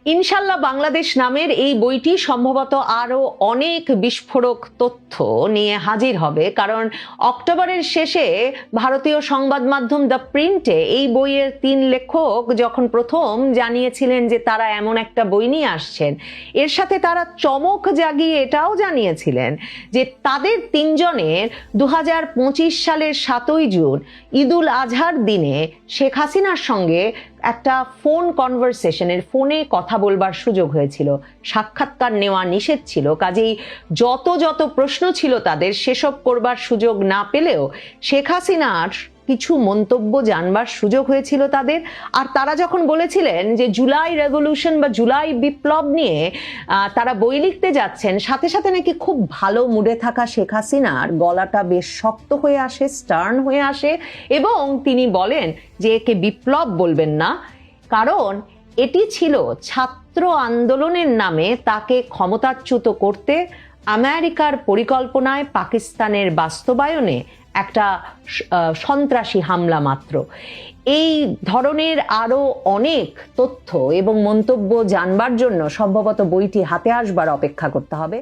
ইনশাল্লাহ বাংলাদেশ নামের এই বইটি সম্ভবত আরো অনেক বিস্ফোরক তথ্য নিয়ে হাজির হবে, কারণ অক্টোবরের শেষে ভারতীয় সংবাদ মাধ্যম দ্য প্রিন্টে এই বইয়ের 3 লেখক যখন প্রথম জানিয়েছিলেন যে তারা এমন একটা বই নিয়ে আসছেন, এর সাথে তারা চমক জাগিয়ে এটাও জানিয়েছিলেন যে তাদের 3 জনের 2025 সালের 7ই জুন ঈদুল আজহার দিনে শেখ হাসিনার সঙ্গে একটা ফোন কনভারসেশনের ফোনে কথা বলবার সুযোগ হয়েছিল। সাক্ষাৎকার নেওয়া নিষেধ ছিল, কাজেই যত প্রশ্ন ছিল তাদের সেসব করবার সুযোগ না পেলেও শেখ হাসিনার কিছু মন্তব্য জানবার সুযোগ হয়েছিল তাদের। আর তারা যখন বলেছিলেন যে জুলাই রেভলিউশন বা জুলাই বিপ্লব নিয়ে তারা বই লিখতে যাচ্ছেন, সাথে সাথে নাকি খুব ভালো মুডে থাকা শেখ হাসিনার গলাটা বেশ শক্ত হয়ে আসে, স্টার্ন হয়ে আসে, এবং তিনি বলেন যে একে বিপ্লব বলবেন না, কারণ এটি ছিল ছাত্র আন্দোলনের নামে তাকে ক্ষমতাচ্যুত করতে আমেরিকার পরিকল্পনায় পাকিস্তানের বাস্তবায়নে একটা সন্ত্রাসী হামলা মাত্র। এই ধরনের আরো অনেক তথ্য এবং মন্তব্য জানবার জন্য সম্ভবত বইটি হাতে আসবার অপেক্ষা করতে হবে।